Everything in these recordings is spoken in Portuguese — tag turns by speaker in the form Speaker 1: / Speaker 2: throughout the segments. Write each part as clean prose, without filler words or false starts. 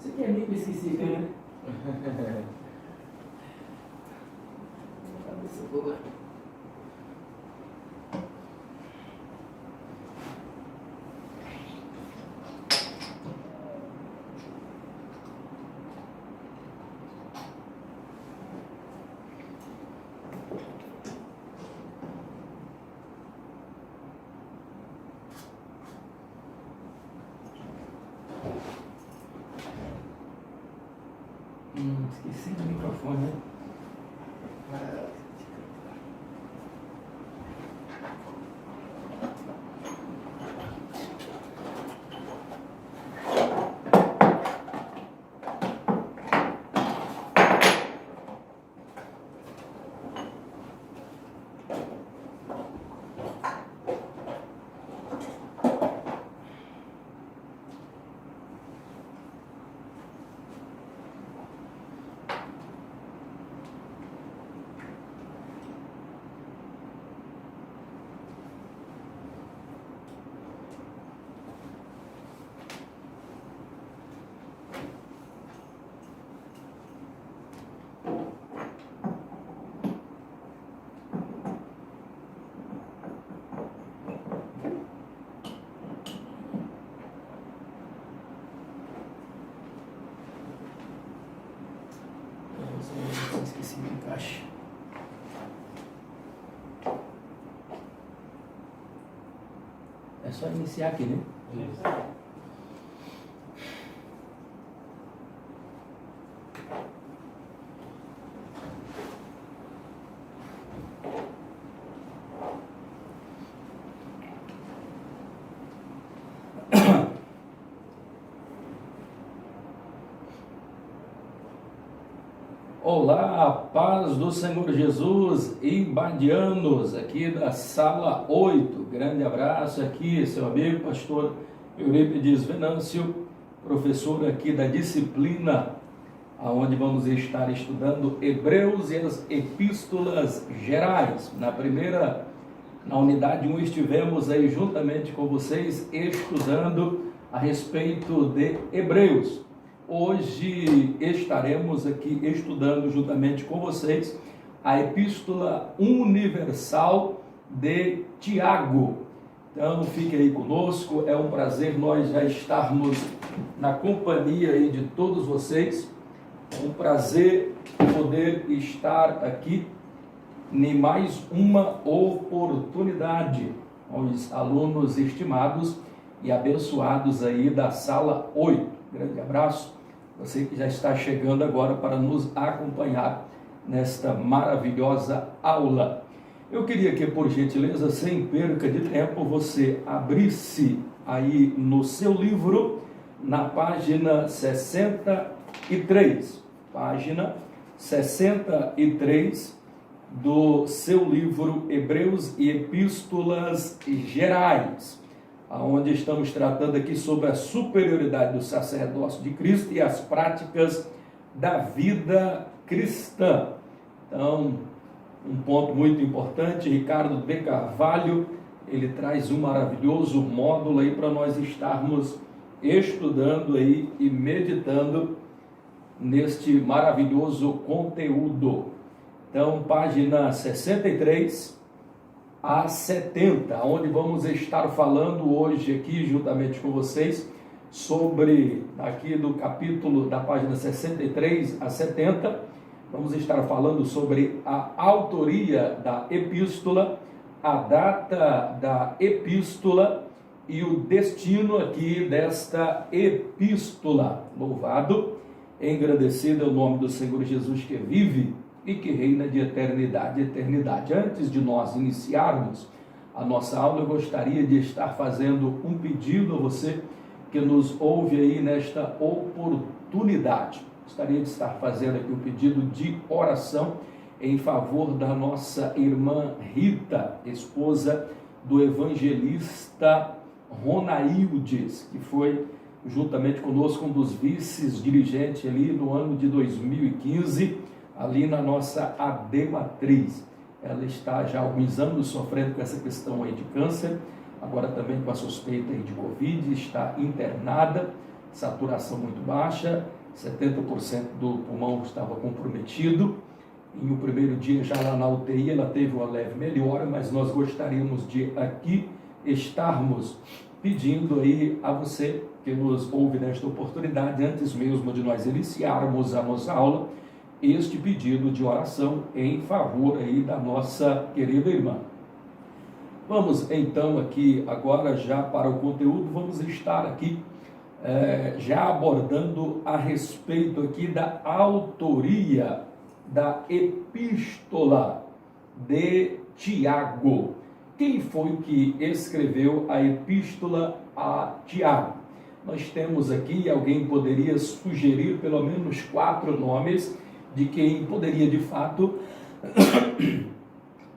Speaker 1: Você quer nem que eu esqueci, né? Cabeça boa. Esqueci do microfone, né? Esqueci do encaixe. É só iniciar aqui, né? Isso. Olá, a paz do Senhor Jesus, ibadianos, aqui da sala 8. Grande abraço aqui, seu amigo pastor Eurípides Venâncio, professor aqui da disciplina, onde vamos estar estudando Hebreus e as epístolas gerais. Na unidade 1 estivemos aí juntamente com vocês estudando a respeito de Hebreus. Hoje estaremos aqui estudando juntamente com vocês a Epístola Universal de Tiago. Então fique aí conosco, é um prazer nós já estarmos na companhia aí de todos vocês. É um prazer poder estar aqui em mais uma oportunidade com os alunos estimados e abençoados aí da sala 8. Grande abraço, você que já está chegando agora para nos acompanhar nesta maravilhosa aula. Eu queria que, por gentileza, sem perca de tempo, você abrisse aí no seu livro, na página 63, página 63 do seu livro Hebreus e Epístolas Gerais, onde estamos tratando aqui sobre a superioridade do sacerdócio de Cristo e as práticas da vida cristã. Então, um ponto muito importante, Ricardo B. Carvalho, ele traz um maravilhoso módulo aí para nós estarmos estudando aí e meditando neste maravilhoso conteúdo. Então, página 63 a 70, onde vamos estar falando hoje aqui, juntamente com vocês, sobre, aqui do capítulo da página 63 a 70, vamos estar falando sobre a autoria da epístola, a data da epístola e o destino aqui desta epístola. Louvado, engrandecido é o nome do Senhor Jesus que vive e que reina de eternidade em eternidade. Antes de nós iniciarmos a nossa aula, eu gostaria de estar fazendo um pedido a você que nos ouve aí nesta oportunidade. Gostaria de estar fazendo aqui um pedido de oração em favor da nossa irmã Rita, esposa do evangelista Ronaildes, que foi juntamente conosco um dos vices-dirigentes ali no ano de 2015, ali na nossa AD Matriz. Ela está já há alguns anos sofrendo com essa questão aí de câncer, agora também com a suspeita aí de Covid, está internada, saturação muito baixa, 70% do pulmão estava comprometido. Em o primeiro dia, já lá na UTI, ela teve uma leve melhora, mas nós gostaríamos de aqui estarmos pedindo aí a você que nos ouve nesta oportunidade, antes mesmo de nós iniciarmos a nossa aula, este pedido de oração em favor aí da nossa querida irmã. Vamos então aqui agora já para o conteúdo, vamos estar aqui já abordando a respeito aqui da autoria da epístola de Tiago. Quem foi que escreveu a epístola a Tiago? Nós temos aqui, alguém poderia sugerir pelo menos 4 nomes de quem poderia de fato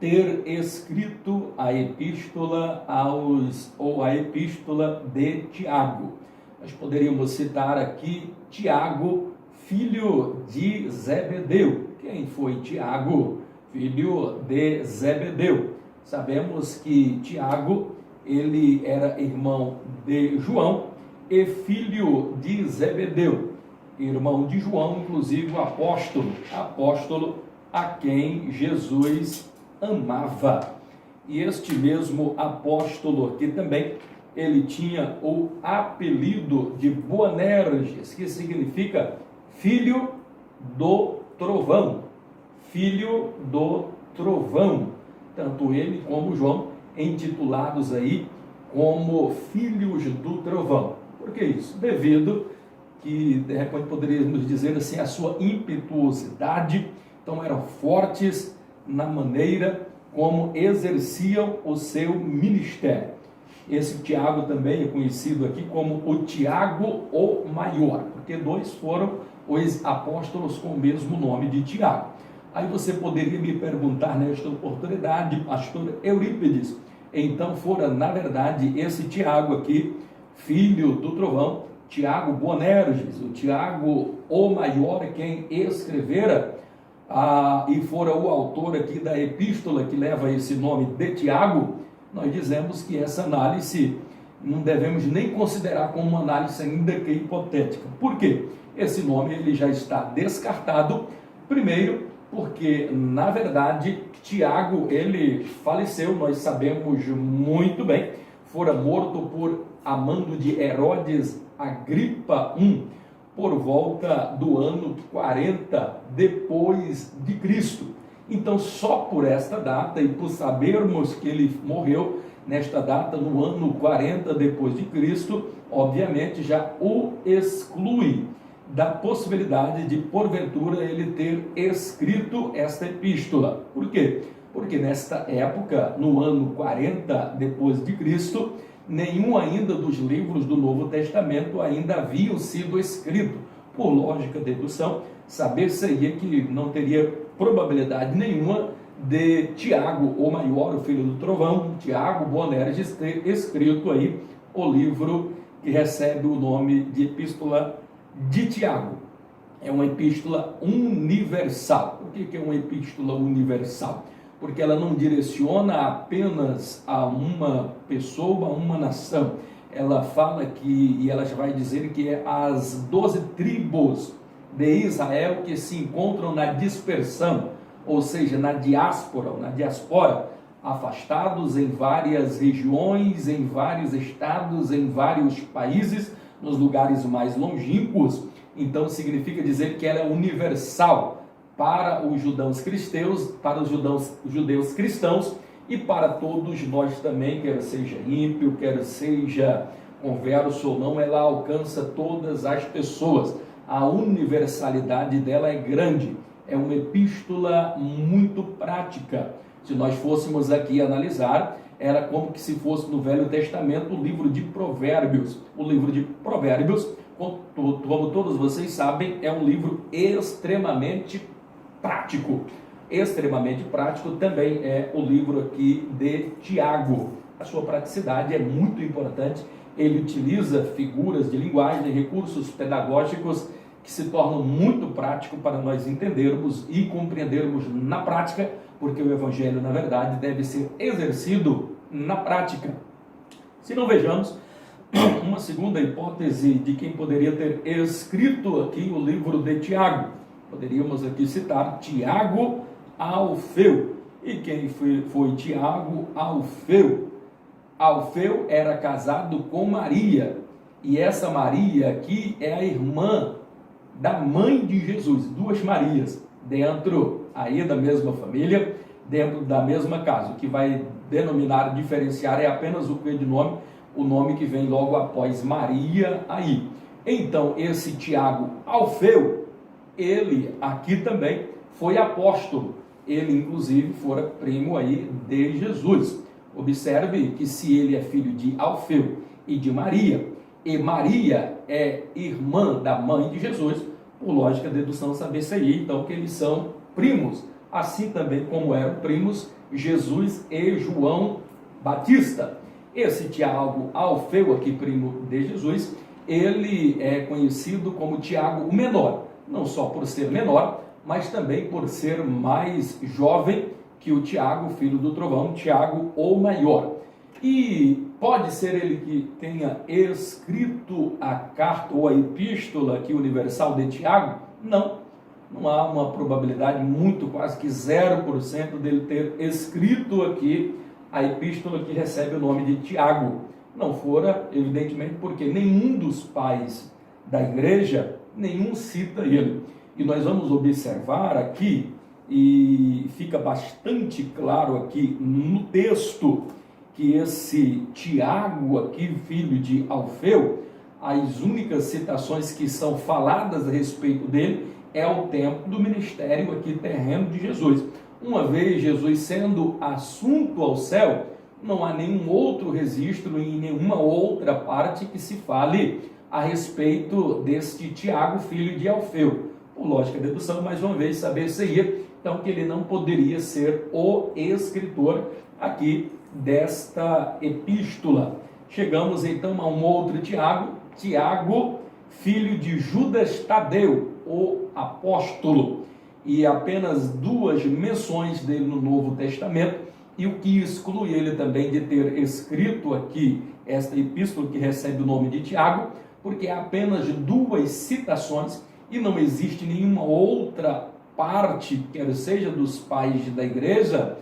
Speaker 1: ter escrito a epístola ou a epístola de Tiago. Nós poderíamos citar aqui Tiago, filho de Zebedeu. Quem foi Tiago, filho de Zebedeu? Sabemos que Tiago, ele era irmão de João e filho de Zebedeu. Irmão de João, inclusive o apóstolo a quem Jesus amava. E este mesmo apóstolo aqui também, ele tinha o apelido de Boanerges, que significa filho do trovão. Filho do trovão. Tanto ele como João, intitulados aí como filhos do trovão. Por que isso? Devido que, de repente, poderíamos dizer assim, a sua impetuosidade. Então, eram fortes na maneira como exerciam o seu ministério. Esse Tiago também é conhecido aqui como o Tiago o Maior, porque 2 foram os apóstolos com o mesmo nome de Tiago. Aí você poderia me perguntar nesta oportunidade, pastor Eurípides, então fora, na verdade, esse Tiago aqui, filho do trovão, Tiago Boanerges, o Tiago o Maior, quem escrevera e fora o autor aqui da epístola que leva esse nome de Tiago, nós dizemos que essa análise não devemos nem considerar como uma análise ainda que hipotética. Por quê? Esse nome ele já está descartado, primeiro, porque, na verdade, Tiago, ele faleceu, nós sabemos muito bem, fora morto por amando de Herodes Agripa I, por volta do ano 40 depois de Cristo. Então, só por esta data e por sabermos que ele morreu nesta data, no ano 40 depois de Cristo, obviamente já o exclui da possibilidade de, porventura, ele ter escrito esta epístola. Por quê? Porque nesta época, no ano 40 depois de Cristo, nenhum ainda dos livros do Novo Testamento ainda haviam sido escritos. Por lógica de dedução, saber-se-ia que não teria probabilidade nenhuma de Tiago, o Maior, o filho do trovão, Tiago Boanerges, ter escrito aí o livro que recebe o nome de Epístola de Tiago. É uma epístola universal. Por que é uma epístola universal? Porque ela não direciona apenas a uma pessoa, a uma nação. Ela fala que, e ela já vai dizer que é as 12 tribos de Israel que se encontram na dispersão, ou seja, na diáspora, afastados em várias regiões, em vários estados, em vários países, nos lugares mais longínquos. Então significa dizer que ela é universal para os judeus cristãos e para todos nós também, quer seja ímpio, quer seja converso ou não, ela alcança todas as pessoas. A universalidade dela é grande, é uma epístola muito prática. Se nós fôssemos aqui analisar, era como que se fosse no Velho Testamento o livro de Provérbios. O livro de Provérbios, como todos vocês sabem, é um livro extremamente prático. Extremamente prático também é o livro aqui de Tiago. A sua praticidade é muito importante. Ele utiliza figuras de linguagem, recursos pedagógicos que se tornam muito práticos para nós entendermos e compreendermos na prática, porque o Evangelho, na verdade, deve ser exercido na prática. Se não vejamos, uma segunda hipótese de quem poderia ter escrito aqui o livro de Tiago. Poderíamos aqui citar Tiago Alfeu. E quem foi Tiago Alfeu? Alfeu era casado com Maria, e essa Maria aqui é a irmã da mãe de Jesus, duas Marias, dentro aí da mesma família, dentro da mesma casa. O que vai denominar, diferenciar é apenas o que de nome, o nome que vem logo após Maria aí. Então, esse Tiago Alfeu, ele aqui também foi apóstolo. Ele, inclusive, fora primo aí de Jesus. Observe que se ele é filho de Alfeu e de Maria, e Maria é irmã da mãe de Jesus, por lógica, dedução, saber-se aí, então, que eles são primos. Assim também como eram primos Jesus e João Batista. Esse Tiago Alfeu, aqui primo de Jesus, ele é conhecido como Tiago o Menor, não só por ser menor, mas também por ser mais jovem que o Tiago, filho do trovão, Tiago o Maior. E pode ser ele que tenha escrito a carta ou a epístola aqui universal de Tiago? Não. Não há uma probabilidade muito, quase que 0% dele ter escrito aqui a epístola que recebe o nome de Tiago. Não fora, evidentemente, porque nenhum dos pais da igreja, nenhum cita ele. E nós vamos observar aqui, e fica bastante claro aqui no texto, que esse Tiago aqui, filho de Alfeu, as únicas citações que são faladas a respeito dele é o tempo do ministério aqui terreno de Jesus. Uma vez Jesus sendo assunto ao céu, não há nenhum outro registro em nenhuma outra parte que se fale a respeito deste Tiago, filho de Alfeu. Por lógica de dedução, mais uma vez, saber-se-ia, então, que ele não poderia ser o escritor aqui desta epístola. Chegamos então a um outro Tiago, Tiago, filho de Judas Tadeu, o apóstolo, e apenas duas menções dele no Novo Testamento, e o que exclui ele também de ter escrito aqui esta epístola que recebe o nome de Tiago, porque há apenas duas citações e não existe nenhuma outra parte, quer seja dos pais da igreja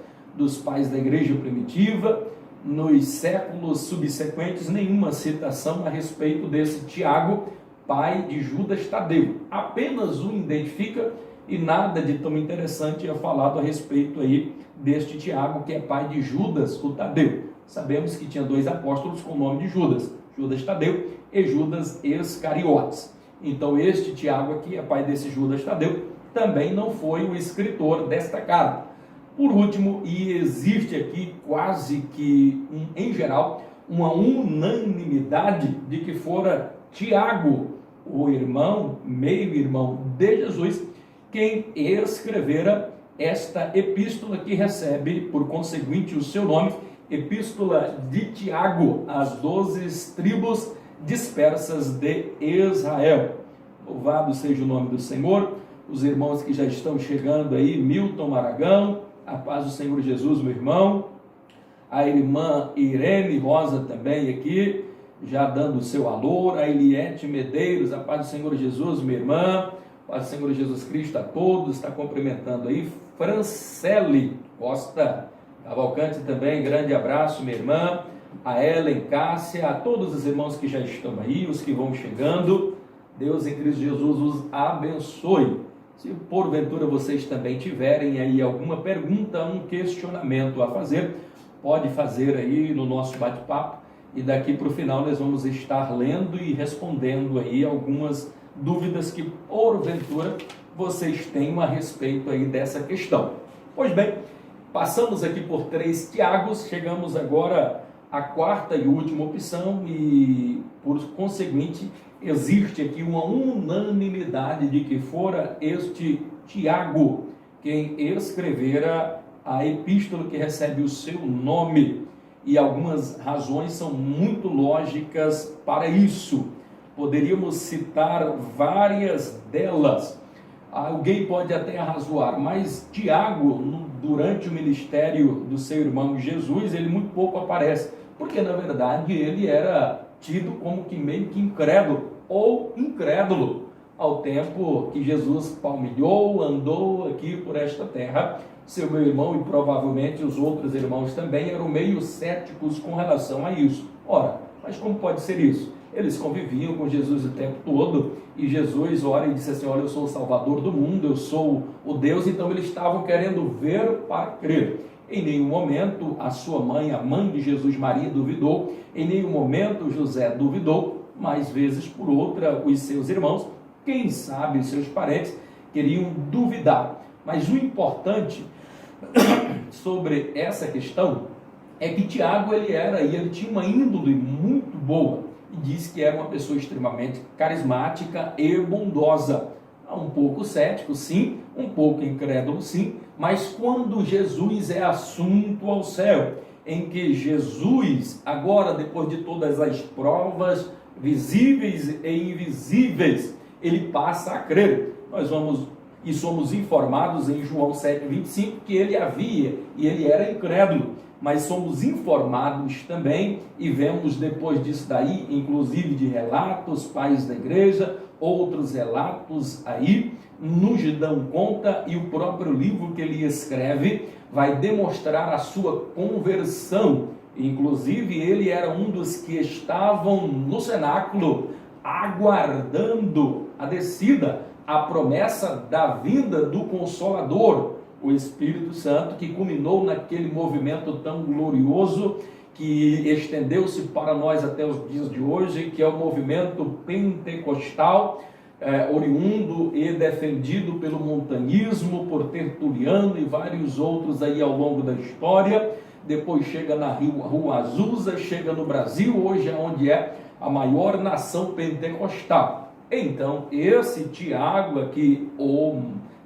Speaker 1: primitiva, nos séculos subsequentes, nenhuma citação a respeito desse Tiago, pai de Judas Tadeu. Apenas o identifica e nada de tão interessante é falado a respeito aí deste Tiago, que é pai de Judas, o Tadeu. Sabemos que tinha dois apóstolos com o nome de Judas, Judas Tadeu e Judas Iscariotes. Então este Tiago aqui é pai desse Judas Tadeu, também não foi o escritor desta carta. Por último, e existe aqui quase que, em geral, uma unanimidade de que fora Tiago, o irmão, meio-irmão de Jesus, quem escrevera esta epístola que recebe, por conseguinte, o seu nome, Epístola de Tiago, às 12 tribos dispersas de Israel. Louvado seja o nome do Senhor. Os irmãos que já estão chegando aí, Milton Maragão, a paz do Senhor Jesus, meu irmão. A irmã Irene Rosa também aqui, já dando o seu alô. A Eliette Medeiros, a paz do Senhor Jesus, minha irmã. A paz do Senhor Jesus Cristo a todos, está cumprimentando aí. Francele Costa Cavalcante também, grande abraço, minha irmã. A Ellen Cássia, a todos os irmãos que já estão aí, os que vão chegando. Deus em Cristo Jesus os abençoe. Se porventura vocês também tiverem aí alguma pergunta, um questionamento a fazer, pode fazer aí no nosso bate-papo, e daqui para o final nós vamos estar lendo e respondendo aí algumas dúvidas que porventura vocês tenham a respeito aí dessa questão. Pois bem, passamos aqui por 3 Tiagos, chegamos agora à quarta e última opção, e por conseguinte existe aqui uma unanimidade de que fora este Tiago quem escrevera a epístola que recebe o seu nome, e algumas razões são muito lógicas para isso. Poderíamos citar várias delas. Alguém pode até arrazoar, mas Tiago, durante o ministério do seu irmão Jesus, ele muito pouco aparece, porque na verdade ele era tido como que meio que incrédulo ou incrédulo ao tempo que Jesus palmilhou, andou aqui por esta terra. Seu meu irmão e provavelmente os outros irmãos também eram meio céticos com relação a isso. Ora, mas como pode ser isso? Eles conviviam com Jesus o tempo todo e Jesus ora e disse assim: olha, eu sou o Salvador do mundo, eu sou o Deus. Então eles estavam querendo ver para crer. Em nenhum momento a sua mãe, a mãe de Jesus, Maria, duvidou. Em nenhum momento José duvidou. Mais vezes por outra, os seus irmãos, quem sabe os seus parentes, queriam duvidar. Mas o importante sobre essa questão é que Tiago ele tinha uma índole muito boa e diz que era uma pessoa extremamente carismática e bondosa. Um pouco cético, sim, um pouco incrédulo, sim, mas quando Jesus é assunto ao céu, em que Jesus, agora depois de todas as provas visíveis e invisíveis, ele passa a crer. Nós somos informados em João 7,25 que ele havia e ele era incrédulo, mas somos informados também e vemos depois disso daí, inclusive de relatos, pais da igreja, outros relatos aí, nos dão conta, e o próprio livro que ele escreve vai demonstrar a sua conversão. Inclusive ele era um dos que estavam no cenáculo aguardando a descida, a promessa da vinda do Consolador, o Espírito Santo, que culminou naquele movimento tão glorioso que estendeu-se para nós até os dias de hoje, que é o movimento pentecostal, oriundo e defendido pelo montanismo, por Tertuliano e vários outros aí ao longo da história. Depois chega na Rua Azusa, chega no Brasil, hoje é onde é a maior nação pentecostal. Então, esse Tiago aqui,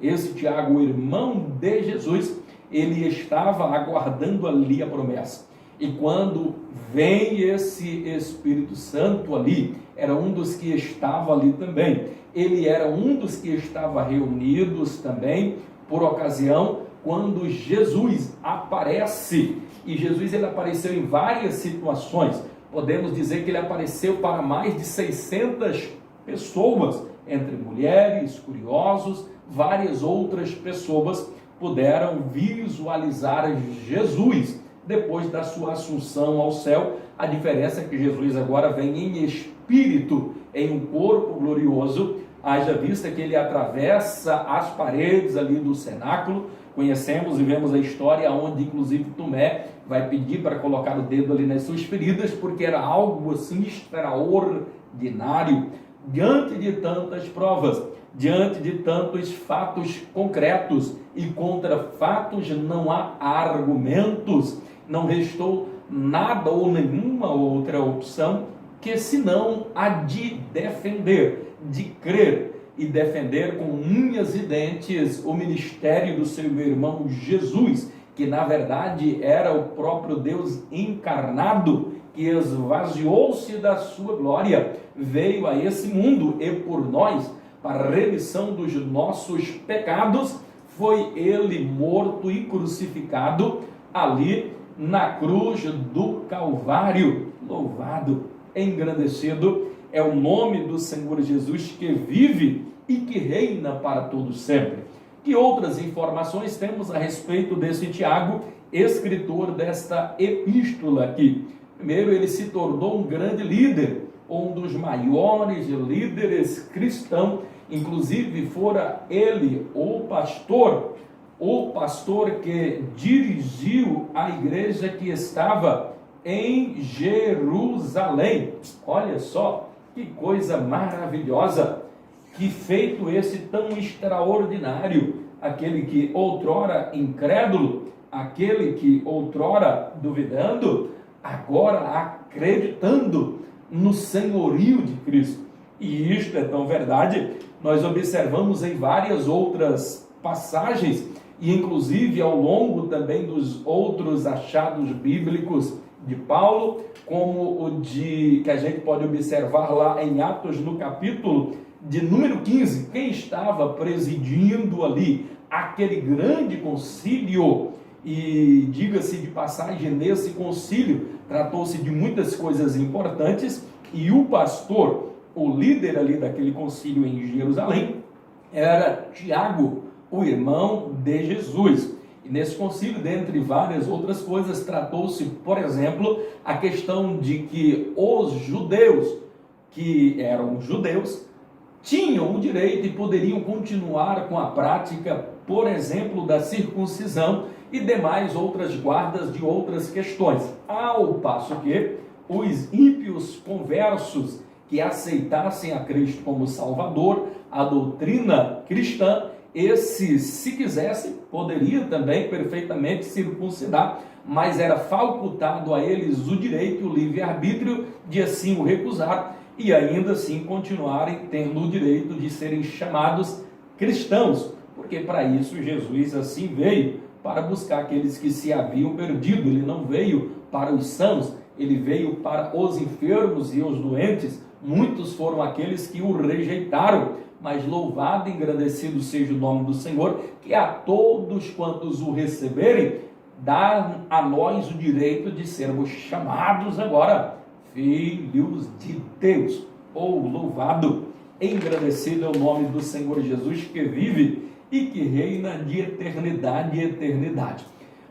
Speaker 1: esse Tiago, o irmão de Jesus, ele estava aguardando ali a promessa. E quando vem esse Espírito Santo ali, era um dos que estava ali também. Ele era um dos que estava reunidos também, por ocasião, quando Jesus aparece. E Jesus ele apareceu em várias situações. Podemos dizer que ele apareceu para mais de 600 pessoas, entre mulheres, curiosos, várias outras pessoas puderam visualizar Jesus depois da sua assunção ao céu. A diferença é que Jesus agora vem em espírito, em um corpo glorioso, haja vista que ele atravessa as paredes ali do cenáculo. Conhecemos e vemos a história onde inclusive Tomé vai pedir para colocar o dedo ali nas suas feridas, porque era algo assim extraordinário. Diante de tantas provas, diante de tantos fatos concretos e contra fatos não há argumentos, não restou nada ou nenhuma outra opção que senão a de defender, de crer e defender com unhas e dentes o ministério do seu irmão Jesus, que na verdade era o próprio Deus encarnado, que esvaziou-se da sua glória, veio a esse mundo e por nós, para a remissão dos nossos pecados, foi ele morto e crucificado ali na cruz do Calvário. Louvado, engrandecido é o nome do Senhor Jesus, que vive e que reina para todo sempre. Que outras informações temos a respeito desse Tiago, escritor desta epístola aqui? Primeiro, ele se tornou um grande líder, um dos maiores líderes cristãos, inclusive fora ele o pastor que dirigiu a igreja que estava em Jerusalém. Olha só, que coisa maravilhosa, que feito esse tão extraordinário, aquele que outrora incrédulo, aquele que outrora duvidando, agora acreditando no senhorio de Cristo. E isto é tão verdade, nós observamos em várias outras passagens, e inclusive ao longo também dos outros achados bíblicos de Paulo, como o que a gente pode observar lá em Atos, no capítulo de número 15, quem estava presidindo ali aquele grande concílio. E diga-se de passagem, nesse concílio tratou-se de muitas coisas importantes, E o pastor, o líder ali daquele concílio em Jerusalém, era Tiago, o irmão de Jesus. E nesse concílio, dentre várias outras coisas, tratou-se, por exemplo, a questão de que os judeus, que eram judeus, tinham o direito e poderiam continuar com a prática, por exemplo, da circuncisão e demais outras guardas de outras questões. Ao passo que os ímpios conversos que aceitassem a Cristo como Salvador, a doutrina cristã, esses, se quisessem, poderiam também perfeitamente circuncidar, mas era facultado a eles o direito, o livre-arbítrio de assim o recusar e ainda assim continuarem tendo o direito de serem chamados cristãos, porque para isso Jesus assim veio, para buscar aqueles que se haviam perdido. Ele não veio para os sãos, ele veio para os enfermos e os doentes. Muitos foram aqueles que o rejeitaram, mas louvado e engrandecido seja o nome do Senhor, que a todos quantos o receberem, dá a nós o direito de sermos chamados agora filhos de Deus. Louvado e engrandecido é o nome do Senhor Jesus, que vive e que reina de eternidade em eternidade.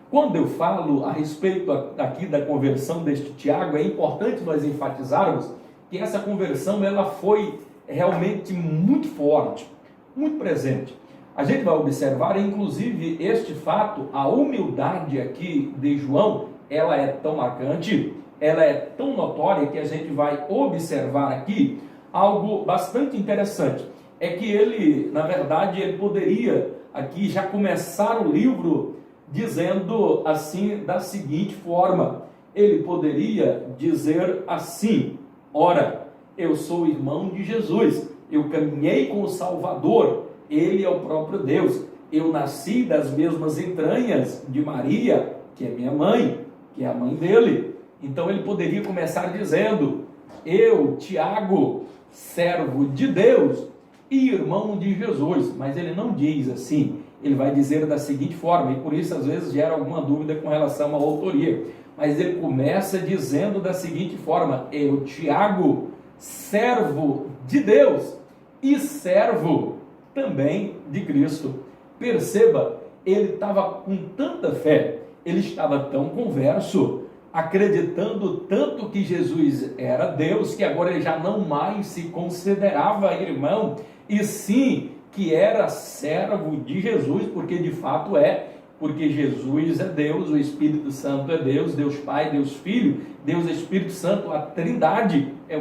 Speaker 1: Quando eu falo a respeito aqui da conversão deste Tiago, é importante nós enfatizarmos que essa conversão ela foi realmente muito forte, muito presente. A gente vai observar, inclusive, este fato, a humildade aqui de João, ela é tão marcante, ela é tão notória, que a gente vai observar aqui algo bastante interessante. É que ele, na verdade, ele poderia aqui já começar o livro dizendo assim, da seguinte forma. Ele poderia dizer assim: ora, eu sou irmão de Jesus, eu caminhei com o Salvador, ele é o próprio Deus, eu nasci das mesmas entranhas de Maria, que é minha mãe, que é a mãe dele. Então ele poderia começar dizendo: eu, Tiago, servo de Deus e irmão de Jesus. Mas ele não diz assim, ele vai dizer da seguinte forma, e por isso às vezes gera alguma dúvida com relação à autoria. Mas ele começa dizendo da seguinte forma: eu, Tiago, servo de Deus e servo também de Cristo. Perceba, ele estava com tanta fé, ele estava tão converso, acreditando tanto que Jesus era Deus, que agora ele já não mais se considerava irmão, e sim que era servo de Jesus, porque de fato é, porque Jesus é Deus, o Espírito Santo é Deus, Deus Pai, Deus Filho, Deus Espírito Santo, a Trindade é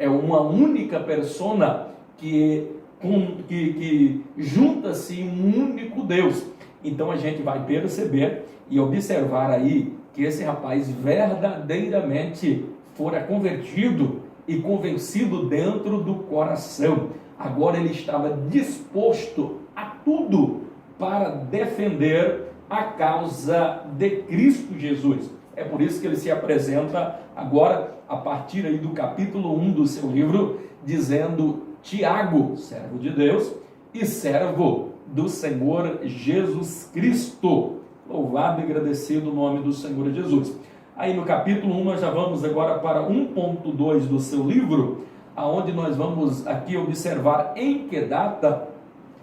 Speaker 1: uma única persona que junta-se em um único Deus. Então a gente vai perceber e observar aí que esse rapaz verdadeiramente fora convertido e convencido dentro do coração. Agora ele estava disposto a tudo para defender a causa de Cristo Jesus. É por isso que ele se apresenta agora, a partir aí do capítulo 1 do seu livro, dizendo: Tiago, servo de Deus e servo do Senhor Jesus Cristo. Louvado e agradecido o nome do Senhor Jesus. Aí no capítulo 1 nós já vamos agora para 1.2 do seu livro, aonde nós vamos aqui observar em que data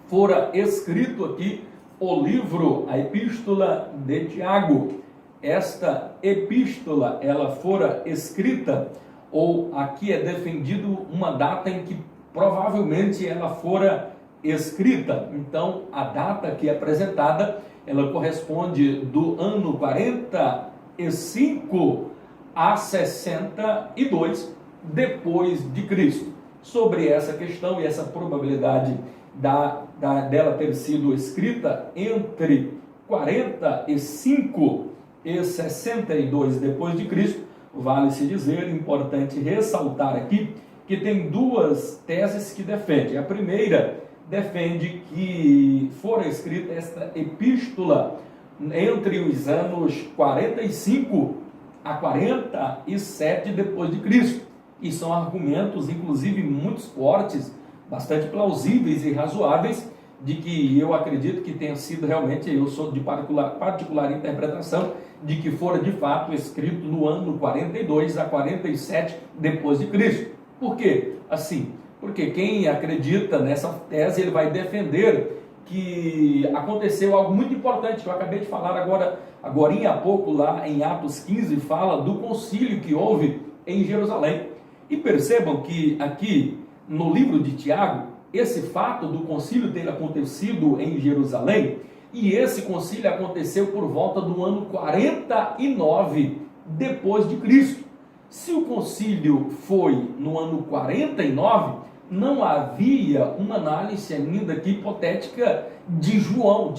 Speaker 1: fora escrito aqui o livro, a epístola de Tiago. Esta epístola, ela fora escrita, ou aqui é defendido uma data em que provavelmente ela fora escrita. Então a data aqui apresentada, ela corresponde do ano 45 a 62 depois de Cristo. Sobre essa questão e essa probabilidade dela ter sido escrita entre 45 e 62 depois de Cristo, vale-se dizer, importante ressaltar aqui, que tem duas teses que defende. A primeira defende que fora escrita esta epístola entre os anos 45 a 47 depois de Cristo. E são argumentos, inclusive, muito fortes, bastante plausíveis e razoáveis, de que eu acredito que tenha sido realmente, eu sou de particular interpretação, de que fora de fato escrito no ano 42 a 47 depois de Cristo. Por quê? Assim, porque quem acredita nessa tese, ele vai defender que aconteceu algo muito importante, que eu acabei de falar agora há pouco, lá em Atos 15, fala do concílio que houve em Jerusalém. E percebam que aqui no livro de Tiago, esse fato do concílio ter acontecido em Jerusalém, e esse concílio aconteceu por volta do ano 49 depois de Cristo. Se o concílio foi no ano 49, não havia uma análise ainda aqui hipotética de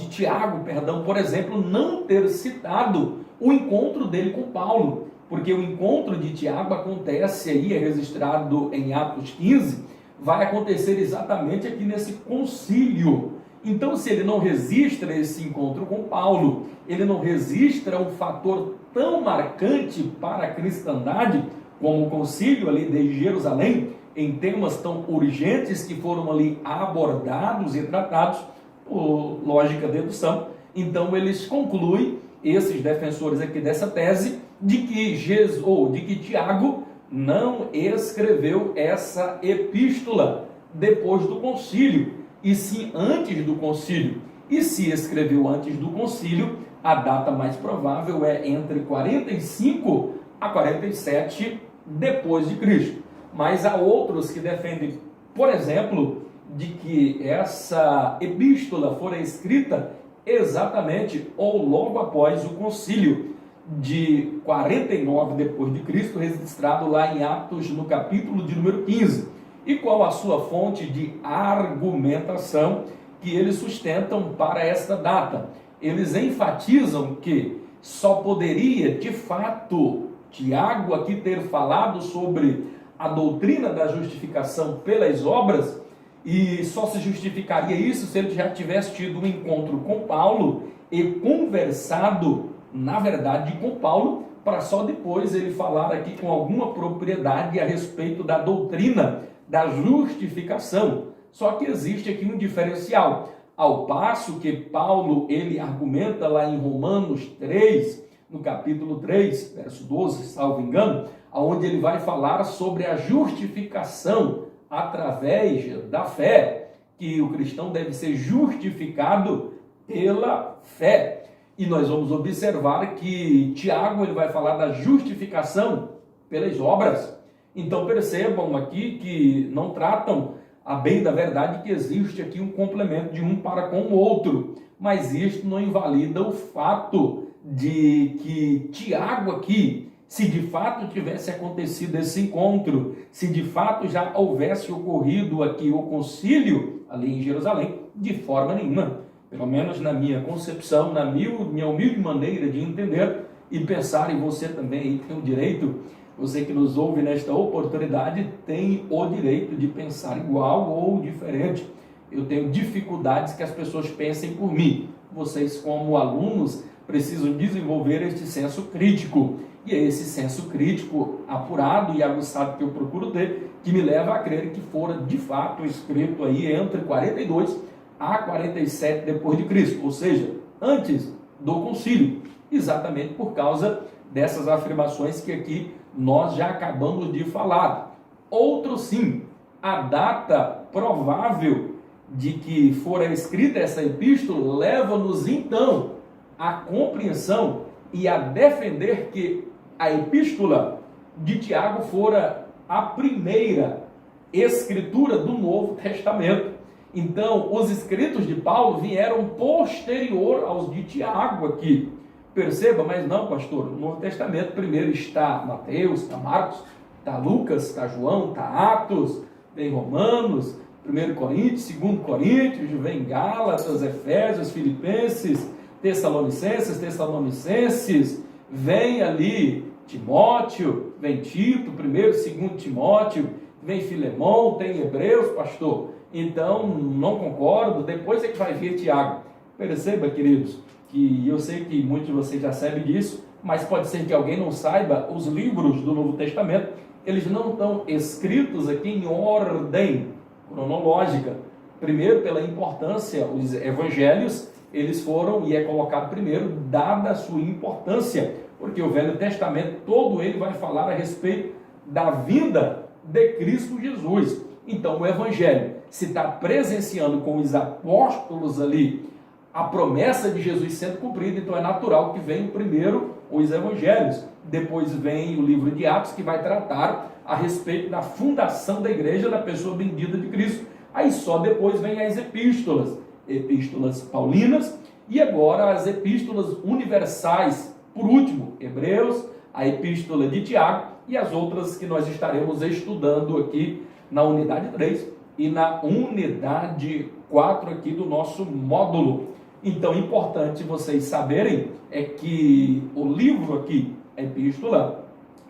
Speaker 1: Tiago, por exemplo, não ter citado o encontro dele com Paulo, porque o encontro de Tiago acontece aí, é registrado em Atos 15, vai acontecer exatamente aqui nesse concílio. Então, se ele não registra esse encontro com Paulo, ele não registra um fator tão marcante para a cristandade como o concílio ali de Jerusalém, em temas tão urgentes que foram ali abordados e tratados por lógica de dedução. Então, eles concluem, esses defensores aqui dessa tese, de que Tiago não escreveu essa epístola depois do concílio, e sim antes do concílio. E se escreveu antes do concílio, a data mais provável é entre 45 a 47 depois de Cristo. Mas há outros que defendem, por exemplo, de que essa epístola fora escrita exatamente ou logo após o concílio de 49 depois de Cristo, registrado lá em Atos, no capítulo de número 15. E qual a sua fonte de argumentação que eles sustentam para esta data? Eles enfatizam que só poderia, de fato, Tiago aqui ter falado sobre a doutrina da justificação pelas obras, e só se justificaria isso se ele já tivesse tido um encontro com Paulo e conversado, na verdade, com Paulo, para só depois ele falar aqui com alguma propriedade a respeito da doutrina da justificação. Só que existe aqui um diferencial. Ao passo que Paulo, ele argumenta lá em Romanos 3, no capítulo 3, verso 12, salvo engano, onde ele vai falar sobre a justificação através da fé, que o cristão deve ser justificado pela fé. E nós vamos observar que Tiago ele vai falar da justificação pelas obras. Então percebam aqui que não tratam a bem da verdade que existe aqui um complemento de um para com o outro, mas isto não invalida o fato de que Tiago aqui, se de fato tivesse acontecido esse encontro, se de fato já houvesse ocorrido aqui o concílio ali em Jerusalém, de forma nenhuma, pelo menos na minha concepção, na minha humilde maneira de entender e pensar, e você também tem o direito, você que nos ouve nesta oportunidade, tem o direito de pensar igual ou diferente. Eu tenho dificuldades que as pessoas pensem por mim. Vocês, como alunos, precisam desenvolver este senso crítico. E é esse senso crítico apurado e aguçado que eu procuro ter, que me leva a crer que fora de fato escrito aí entre 42 a 47 depois de Cristo, ou seja, antes do concílio, exatamente por causa dessas afirmações que aqui nós já acabamos de falar. Outro sim, a data provável de que fora escrita essa epístola leva-nos então à compreensão e a defender que a epístola de Tiago fora a primeira escritura do Novo Testamento. Então, os escritos de Paulo vieram posterior aos de Tiago aqui. Perceba, mas não, pastor, no Novo Testamento primeiro está Mateus, está Marcos, está Lucas, está João, está Atos, vem Romanos, 1 Coríntios, 2 Coríntios, vem Gálatas, Efésios, Filipenses, Tessalonicenses, vem ali Timóteo, vem Tito, 1 e 2 Timóteo, vem Filemão, tem Hebreus, pastor. Então, não concordo, depois é que vai vir Tiago. Perceba, queridos, que eu sei que muitos de vocês já sabem disso, mas pode ser que alguém não saiba, os livros do Novo Testamento, eles não estão escritos aqui em ordem cronológica. Primeiro, pela importância, os evangelhos, eles foram, e é colocado primeiro, dada a sua importância, porque o Velho Testamento, todo ele vai falar a respeito da vinda de Cristo Jesus. Então, o evangelho, se está presenciando com os apóstolos ali, a promessa de Jesus sendo cumprida, então é natural que venham primeiro os evangelhos, depois vem o livro de Atos, que vai tratar a respeito da fundação da igreja, da pessoa bendita de Cristo. Aí só depois vem as epístolas paulinas, e agora as epístolas universais, por último, Hebreus, a epístola de Tiago, e as outras que nós estaremos estudando aqui na unidade 3 e na unidade 4 aqui do nosso módulo. Então, importante vocês saberem é que o livro aqui, a epístola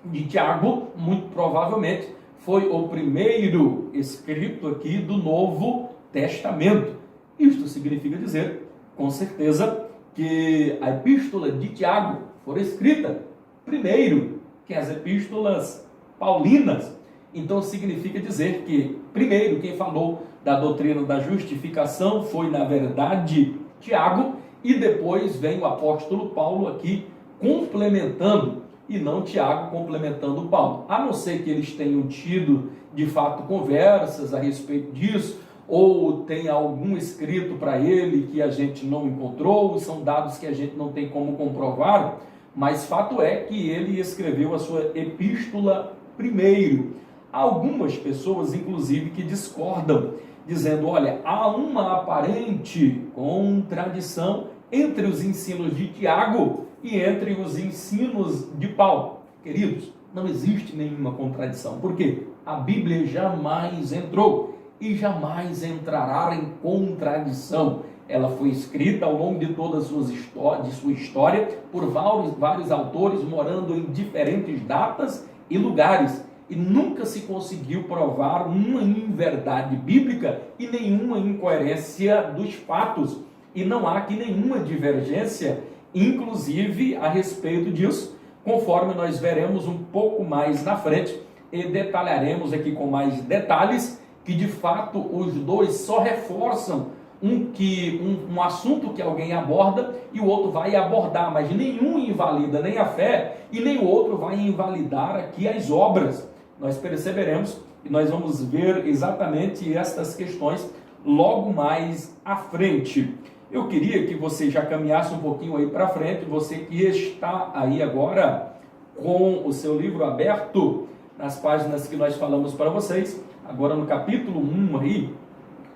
Speaker 1: de Tiago, muito provavelmente foi o primeiro escrito aqui do Novo Testamento. Isto significa dizer, com certeza, que a epístola de Tiago foi escrita primeiro que as epístolas paulinas. Então significa dizer que, primeiro, quem falou da doutrina da justificação foi, na verdade, Tiago, e depois vem o apóstolo Paulo aqui complementando, e não Tiago complementando Paulo. A não ser que eles tenham tido, de fato, conversas a respeito disso, ou tem algum escrito para ele que a gente não encontrou, são dados que a gente não tem como comprovar, mas fato é que ele escreveu a sua epístola primeiro. Há algumas pessoas, inclusive, que discordam, dizendo, olha, há uma aparente contradição entre os ensinos de Tiago e entre os ensinos de Paulo. Queridos, não existe nenhuma contradição. Por quê? A Bíblia jamais entrou e jamais entrará em contradição. Ela foi escrita ao longo de toda a sua história por vários autores, morando em diferentes datas e lugares. E nunca se conseguiu provar uma inverdade bíblica e nenhuma incoerência dos fatos. E não há aqui nenhuma divergência, inclusive a respeito disso, conforme nós veremos um pouco mais na frente e detalharemos aqui com mais detalhes que de fato os dois só reforçam um assunto que alguém aborda e o outro vai abordar, mas nenhum invalida nem a fé e nem o outro vai invalidar aqui as obras. Nós perceberemos e nós vamos ver exatamente estas questões logo mais à frente. Eu queria que você já caminhasse um pouquinho aí para frente, você que está aí agora com o seu livro aberto nas páginas que nós falamos para vocês, agora no capítulo 1 aí,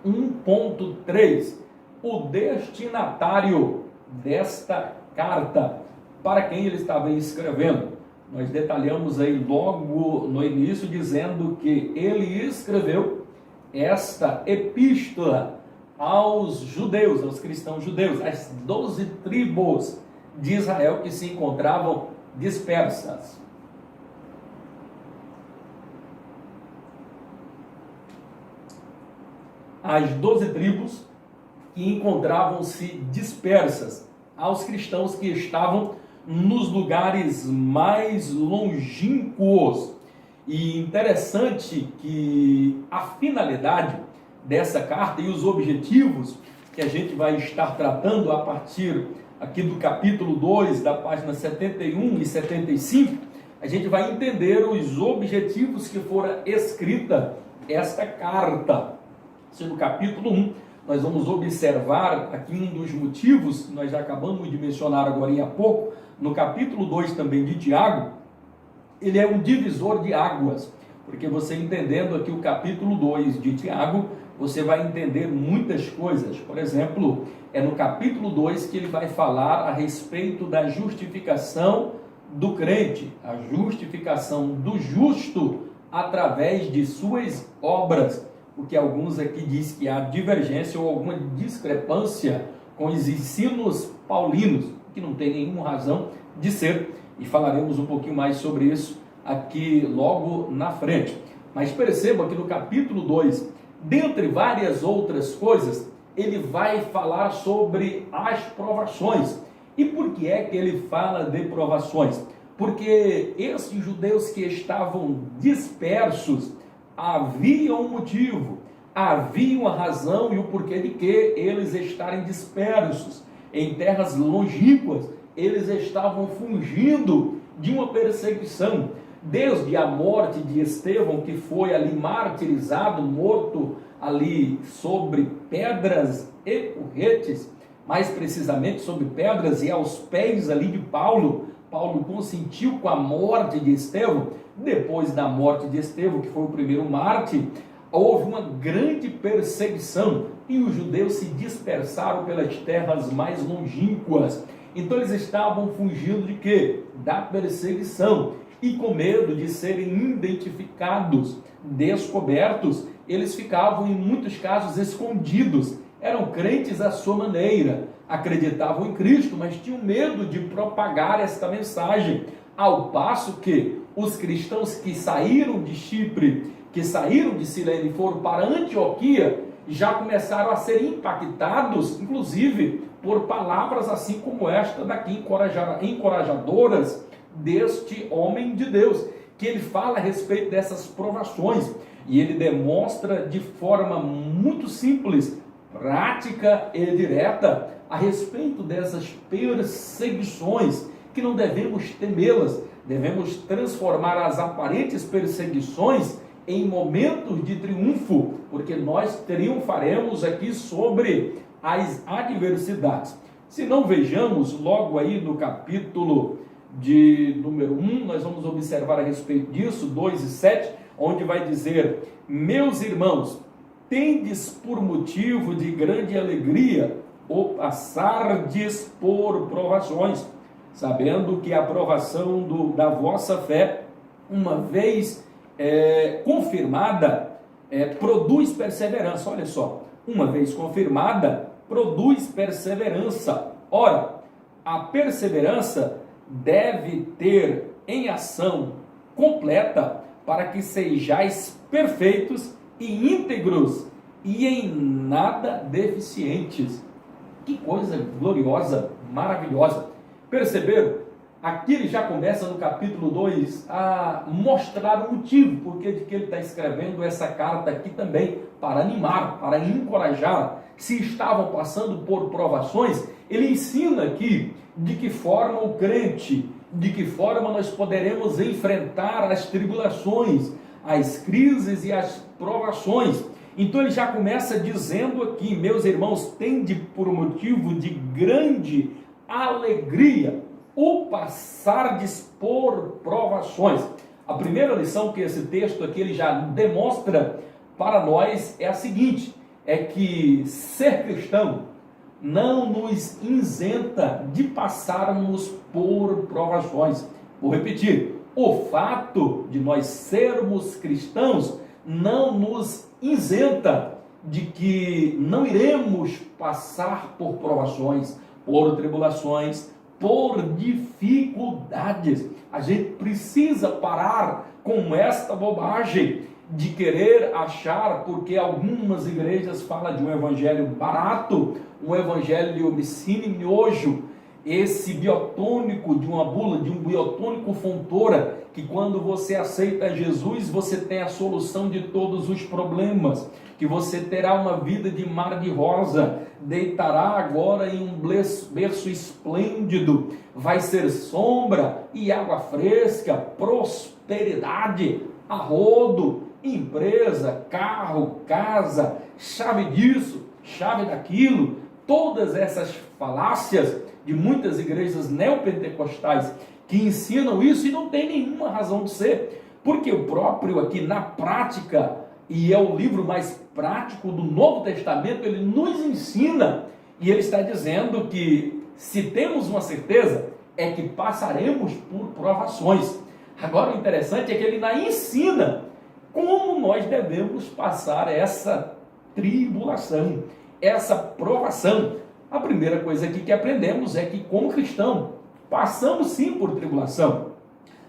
Speaker 1: 1.3, o destinatário desta carta, para quem ele estava escrevendo. Nós detalhamos aí logo no início, dizendo que ele escreveu esta epístola aos judeus, aos cristãos judeus, às 12 tribos de Israel que se encontravam dispersas. As 12 tribos que encontravam-se dispersas, aos cristãos que estavam nos lugares mais longínquos. E interessante que a finalidade dessa carta e os objetivos que a gente vai estar tratando a partir aqui do capítulo 2, da página 71 e 75, a gente vai entender os objetivos que fora escrita esta carta. No capítulo 1, nós vamos observar aqui um dos motivos que nós já acabamos de mencionar agora há pouco. No capítulo 2 também de Tiago, ele é um divisor de águas, porque você entendendo aqui o capítulo 2 de Tiago, você vai entender muitas coisas. Por exemplo, é no capítulo 2 que ele vai falar a respeito da justificação do crente, a justificação do justo através de suas obras, porque alguns aqui dizem que há divergência ou alguma discrepância com os ensinos paulinos, que não tem nenhuma razão de ser, e falaremos um pouquinho mais sobre isso aqui logo na frente. Mas perceba que no capítulo 2, dentre várias outras coisas, ele vai falar sobre as provações. E por que é que ele fala de provações? Porque esses judeus que estavam dispersos, havia um motivo. havia uma razão e o porquê de que eles estarem dispersos em terras longínquas. Eles estavam fugindo de uma perseguição. Desde a morte de Estevão, que foi ali martirizado, morto ali sobre pedras e porretes, mais precisamente sobre pedras e aos pés ali de Paulo. Paulo consentiu com a morte de Estevão. Depois da morte de Estevão, que foi o primeiro mártir, houve uma grande perseguição e os judeus se dispersaram pelas terras mais longínquas. Então eles estavam fugindo de quê? Da perseguição. E com medo de serem identificados, descobertos, eles ficavam em muitos casos escondidos. Eram crentes à sua maneira, acreditavam em Cristo, mas tinham medo de propagar esta mensagem. Ao passo que os cristãos que saíram de Chipre, que saíram de Cirene e foram para Antioquia, já começaram a ser impactados, inclusive, por palavras assim como esta daqui, encorajadoras deste homem de Deus, que ele fala a respeito dessas provações, e ele demonstra de forma muito simples, prática e direta, a respeito dessas perseguições, que não devemos temê-las, devemos transformar as aparentes perseguições em momentos de triunfo, porque nós triunfaremos aqui sobre as adversidades. Se não, vejamos logo aí no capítulo de número 1, nós vamos observar a respeito disso, 2 e 7, onde vai dizer: meus irmãos, tendes por motivo de grande alegria o passardes por provações, sabendo que a provação da vossa fé, uma vez confirmada, produz perseverança. Olha só, uma vez confirmada, produz perseverança. Ora, a perseverança deve ter em ação completa, para que sejais perfeitos e íntegros e em nada deficientes. Que coisa gloriosa, maravilhosa. Perceberam? Aqui ele já começa no capítulo 2 a mostrar o motivo porque de que ele está escrevendo essa carta aqui também, para animar, para encorajar. Se estavam passando por provações, ele ensina aqui de que forma o crente, de que forma nós poderemos enfrentar as tribulações, as crises e as provações. Então ele já começa dizendo aqui: meus irmãos, tende por motivo de grande alegria o passardes por provações. A primeira lição que esse texto aqui ele já demonstra para nós é a seguinte: é que ser cristão não nos isenta de passarmos por provações. Vou repetir: o fato de nós sermos cristãos não nos isenta de que não iremos passar por provações, por tribulações, por dificuldades. A gente precisa parar com esta bobagem de querer achar, porque algumas igrejas falam de um evangelho barato, um evangelho de homicídio e miojo, esse biotônico de uma bula, de um biotônico fontora, que quando você aceita Jesus, você tem a solução de todos os problemas, que você terá uma vida de mar de rosa, deitará agora em um berço esplêndido, vai ser sombra e água fresca, prosperidade, a rodo, empresa, carro, casa, chave disso, chave daquilo. Todas essas falácias de muitas igrejas neopentecostais que ensinam isso e não tem nenhuma razão de ser, porque o próprio aqui na prática, e é o livro mais prático do Novo Testamento, ele nos ensina, e ele está dizendo que se temos uma certeza, é que passaremos por provações. Agora o interessante é que ele ainda ensina como nós devemos passar essa tribulação, essa provação. A primeira coisa aqui que aprendemos é que, como cristão, passamos sim por tribulação,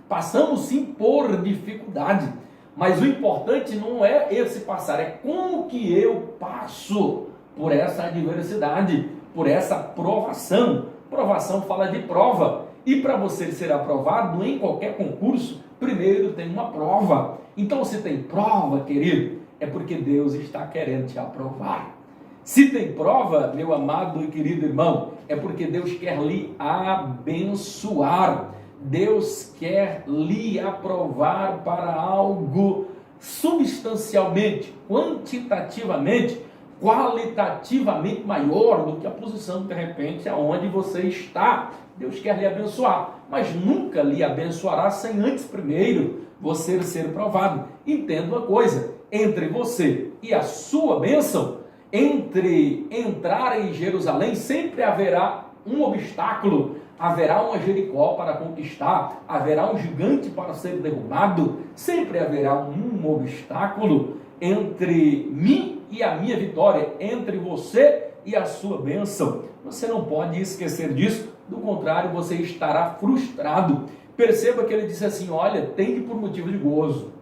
Speaker 1: passamos sim por dificuldade, mas o importante não é esse passar, é como que eu passo por essa adversidade, por essa provação. Provação fala de prova, e para você ser aprovado em qualquer concurso, primeiro tem uma prova. Então, se tem prova, querido, é porque Deus está querendo te aprovar. Se tem prova, meu amado e querido irmão, é porque Deus quer lhe abençoar. Deus quer lhe aprovar para algo substancialmente, quantitativamente, qualitativamente maior do que a posição, de repente, aonde você está. Deus quer lhe abençoar, mas nunca lhe abençoará sem antes primeiro você ser provado. Entenda uma coisa, entre você e a sua bênção, entre entrar em Jerusalém, sempre haverá um obstáculo, haverá uma Jericó para conquistar, haverá um gigante para ser derrubado, sempre haverá um obstáculo entre mim e a minha vitória, entre você e a sua bênção. Você não pode esquecer disso, do contrário, você estará frustrado. Perceba que ele disse assim: olha, tende por motivo de gozo,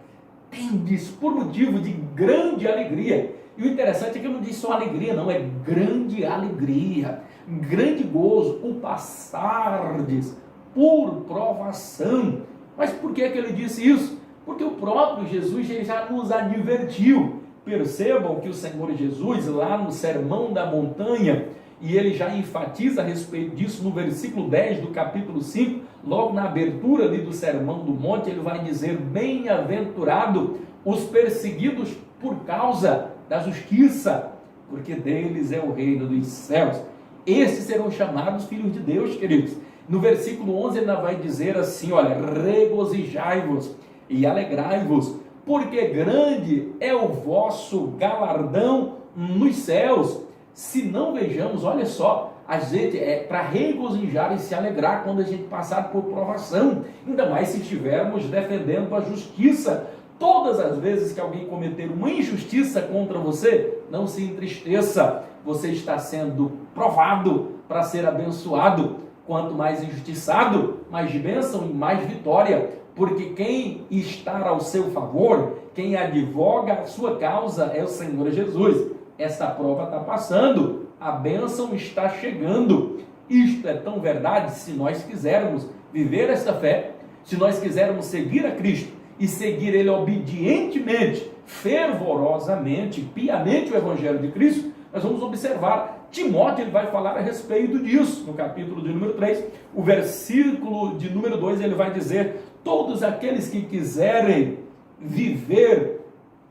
Speaker 1: tendes por motivo de grande alegria. E o interessante é que eu não disse só alegria, não, é grande alegria, grande gozo, o passardes por provação. Mas por que ele disse isso? Porque o próprio Jesus ele já nos advertiu. Percebam que o Senhor Jesus, lá no Sermão da Montanha, e ele já enfatiza a respeito disso no versículo 10 do capítulo 5, logo na abertura ali do Sermão do Monte, ele vai dizer: bem-aventurado os perseguidos por causa da justiça, porque deles é o reino dos céus. Esses serão chamados filhos de Deus, queridos. No versículo 11 ele vai dizer assim, olha: regozijai-vos e alegrai-vos, porque grande é o vosso galardão nos céus. Se não vejamos, olha só, a gente é para regozijar e se alegrar quando a gente passar por provação, ainda mais se estivermos defendendo a justiça. Todas as vezes que alguém cometer uma injustiça contra você, não se entristeça, você está sendo provado para ser abençoado. Quanto mais injustiçado, mais bênção e mais vitória, porque quem está ao seu favor, quem advoga a sua causa é o Senhor Jesus. Esta prova está passando, a bênção está chegando. Isto é tão verdade se nós quisermos viver esta fé, se nós quisermos seguir a Cristo e seguir Ele obedientemente, fervorosamente, piamente o Evangelho de Cristo. Nós vamos observar, Timóteo ele vai falar a respeito disso, no capítulo de número 3, o versículo de número 2, ele vai dizer: todos aqueles que quiserem viver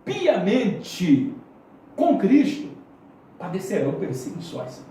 Speaker 1: piamente com Cristo, padecerão perseguições.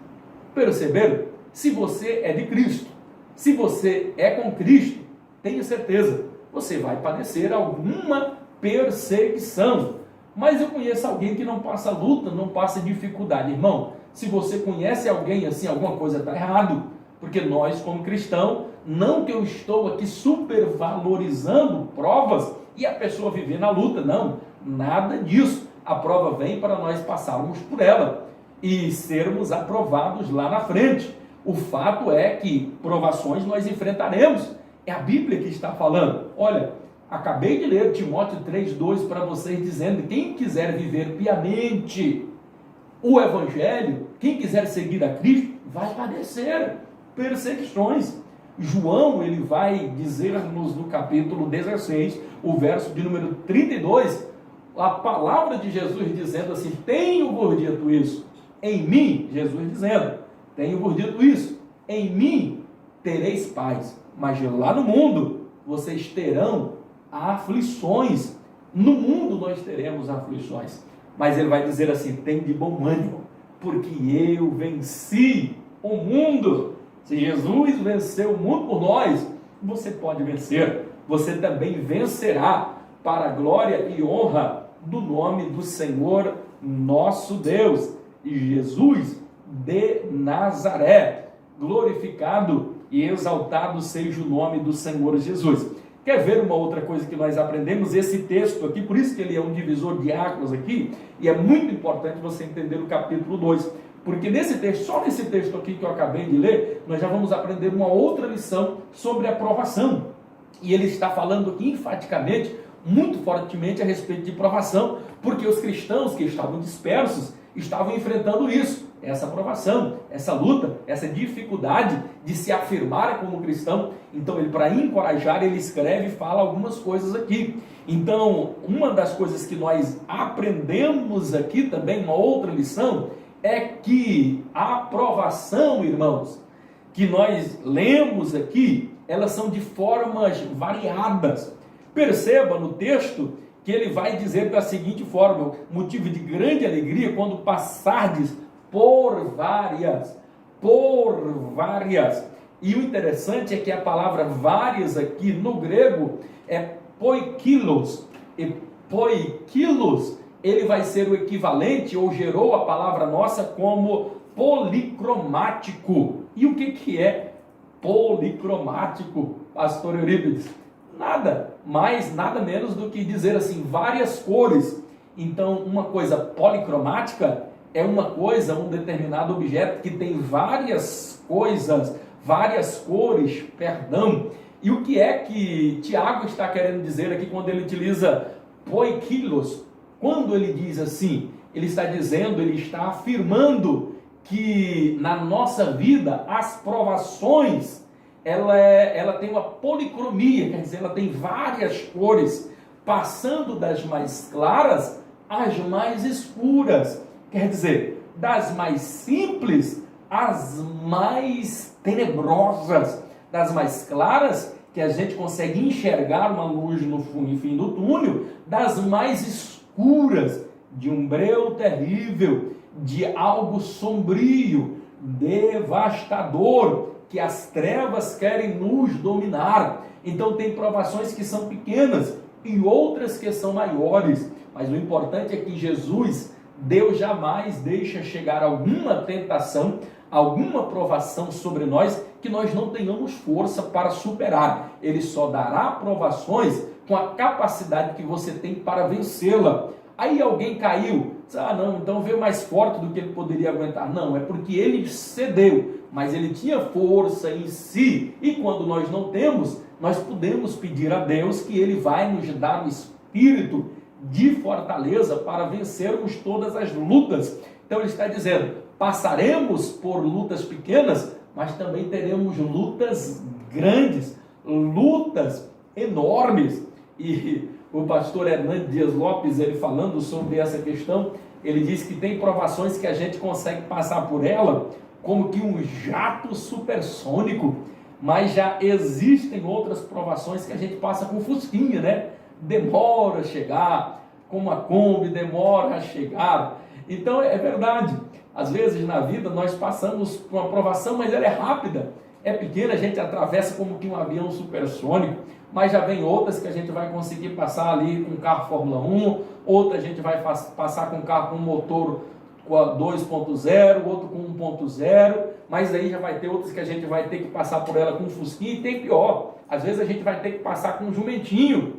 Speaker 1: Perceberam? Se você é de Cristo, se você é com Cristo, tenha certeza, você vai padecer alguma perseguição. Mas eu conheço alguém que não passa luta, não passa dificuldade. Irmão, se você conhece alguém assim, alguma coisa está errado. Porque nós, como cristão, não que eu estou aqui supervalorizando provas e a pessoa viver na luta, não. Nada disso. A prova vem para nós passarmos por ela e sermos aprovados lá na frente. O fato é que provações nós enfrentaremos. É a Bíblia que está falando. Olha, acabei de ler Timóteo 3,2 para vocês, dizendo: quem quiser viver piamente o Evangelho, quem quiser seguir a Cristo, vai padecer perseguições. João, ele vai dizer-nos no capítulo 16, o verso de número 32, a palavra de Jesus dizendo assim: tenho-vos dito isso em mim, Jesus dizendo, tenho-vos dito isso, em mim tereis paz, mas lá no mundo vocês terão aflições. No mundo nós teremos aflições, mas ele vai dizer assim: tem de bom ânimo, porque eu venci o mundo. Se Jesus venceu o mundo por nós, você pode vencer, você também vencerá, para a glória e honra do nome do Senhor nosso Deus, e Jesus de Nazaré. Glorificado e exaltado seja o nome do Senhor Jesus. Quer ver uma outra coisa que nós aprendemos? Esse texto aqui, por isso que ele é um divisor de águas aqui, e é muito importante você entender o capítulo 2, porque nesse texto, só nesse texto aqui que eu acabei de ler, nós já vamos aprender uma outra lição sobre a provação. E ele está falando aqui enfaticamente, muito fortemente a respeito de provação, porque os cristãos que estavam dispersos, estavam enfrentando isso, essa provação, essa luta, essa dificuldade de se afirmarem como cristão. Então ele, para encorajar, ele escreve e fala algumas coisas aqui. Então, uma das coisas que nós aprendemos aqui também, uma outra lição, é que a provação, irmãos, que nós lemos aqui, elas são de formas variadas. Perceba no texto que ele vai dizer da seguinte forma: motivo de grande alegria quando passardes por várias. E o interessante é que a palavra várias aqui no grego é poikilos. E poikilos, ele vai ser o equivalente, ou gerou a palavra nossa como policromático. E o que é policromático, pastor Eurípides? Nada mais, nada menos do que dizer assim, várias cores. Então, uma coisa policromática é uma coisa, um determinado objeto que tem várias coisas, várias cores, perdão. E o que é que Tiago está querendo dizer aqui quando ele utiliza poikilos? Quando ele diz assim, ele está dizendo, ele está afirmando que na nossa vida as provações, ela tem uma policromia, quer dizer, ela tem várias cores, passando das mais claras às mais escuras. Quer dizer, das mais simples às mais tenebrosas, das mais claras, que a gente consegue enxergar uma luz no fim do túnel, das mais escuras, de um breu terrível, de algo sombrio, devastador, que as trevas querem nos dominar. Então tem provações que são pequenas e outras que são maiores, mas o importante é que Deus jamais deixa chegar alguma tentação, alguma provação sobre nós que nós não tenhamos força para superar. Ele só dará provações com a capacidade que você tem para vencê-la. Aí alguém caiu, não, então veio mais forte do que ele poderia aguentar. Não, é porque ele cedeu, mas ele tinha força em si, e quando nós não temos, nós podemos pedir a Deus que ele vai nos dar o espírito de fortaleza para vencermos todas as lutas. Então ele está dizendo, passaremos por lutas pequenas, mas também teremos lutas grandes, lutas enormes. E o pastor Hernando Dias Lopes, ele falando sobre essa questão, ele diz que tem provações que a gente consegue passar por ela como que um jato supersônico, mas já existem outras provações que a gente passa com fusquinha, né? Demora a chegar, como a Kombi demora a chegar. Então é verdade, às vezes na vida nós passamos por uma provação, mas ela é rápida, é pequena, a gente atravessa como que um avião supersônico, mas já vem outras que a gente vai conseguir passar ali com um carro Fórmula 1, outra a gente vai passar com um carro com motor 2.0, outro com 1.0, mas aí já vai ter outras que a gente vai ter que passar por ela com um fusquinha, e tem pior, às vezes a gente vai ter que passar com um jumentinho,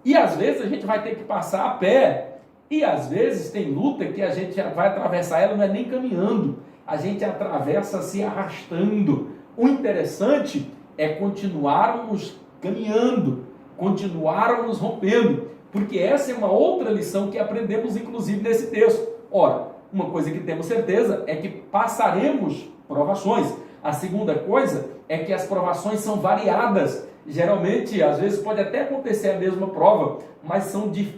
Speaker 1: e às vezes a gente vai ter que passar a pé, e às vezes tem luta que a gente vai atravessar ela, não é nem caminhando, a gente atravessa se arrastando. O interessante é continuarmos caminhando, continuarmos rompendo, porque essa é uma outra lição que aprendemos inclusive nesse texto. Ora, uma coisa que temos certeza é que passaremos provações. A segunda coisa é que as provações são variadas. Geralmente, às vezes pode até acontecer a mesma prova, mas são de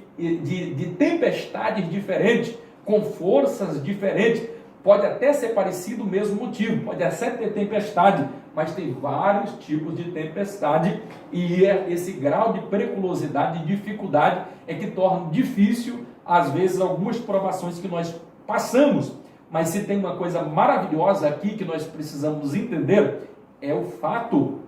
Speaker 1: tempestades diferentes, com forças diferentes. Pode até ser parecido o mesmo motivo, pode até ter tempestade, mas tem vários tipos de tempestade, e esse grau de periculosidade e dificuldade é que torna difícil, às vezes, algumas provações que nós passamos. Mas se tem uma coisa maravilhosa aqui que nós precisamos entender, é o fato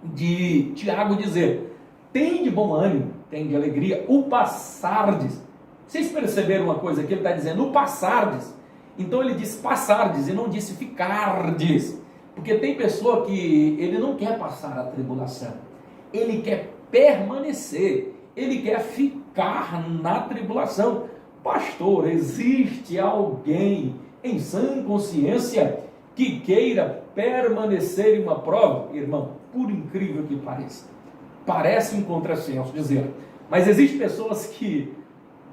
Speaker 1: de Tiago dizer, tem de bom ânimo, tem de alegria, o passardes. Vocês perceberam uma coisa que ele está dizendo, o passardes. Então ele disse passardes e não disse ficardes, porque tem pessoa que ele não quer passar a tribulação, ele quer permanecer, ele quer ficar na tribulação. Pastor, existe alguém em sã consciência que queira permanecer em uma prova? Irmão, por incrível que pareça, parece um contrassenso dizer, mas existem pessoas que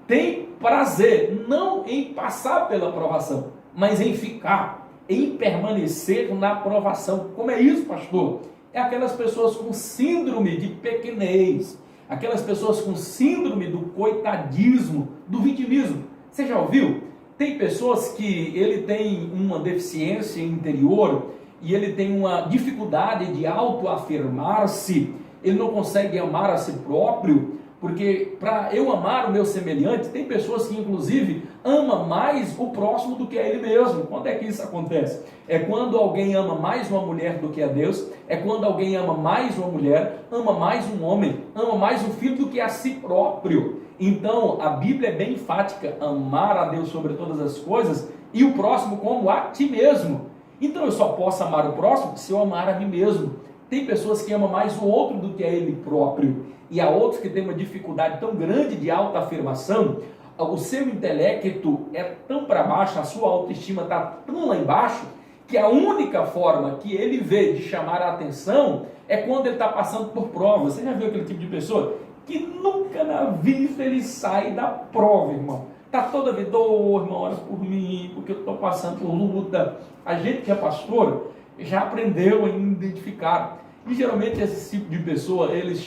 Speaker 1: tem prazer não em passar pela provação, mas em ficar, em permanecer na provação. Como é isso, pastor? É aquelas pessoas com síndrome de pequenez, aquelas pessoas com síndrome do coitadismo, do vitimismo. Você já ouviu? Tem pessoas que ele tem uma deficiência interior e ele tem uma dificuldade de autoafirmar-se, ele não consegue amar a si próprio, porque para eu amar o meu semelhante, tem pessoas que inclusive amam mais o próximo do que a ele mesmo. Quando é que isso acontece? É quando alguém ama mais uma mulher do que a Deus, é quando alguém ama mais uma mulher, ama mais um homem, ama mais um filho do que a si próprio. Então a Bíblia é bem enfática: amar a Deus sobre todas as coisas e o próximo como a ti mesmo. Então eu só posso amar o próximo se eu amar a mim mesmo. Tem pessoas que amam mais o outro do que a ele próprio, e há outros que têm uma dificuldade tão grande de autoafirmação, o seu intelecto é tão para baixo, a sua autoestima está tão lá embaixo, que a única forma que ele vê de chamar a atenção é quando ele está passando por prova. Você já viu aquele tipo de pessoa que nunca na vida ele sai da prova, irmão? Está toda vida, irmão, ora por mim, porque eu estou passando por luta. A gente que é pastor já aprendeu a identificar. E geralmente esse tipo de pessoa, eles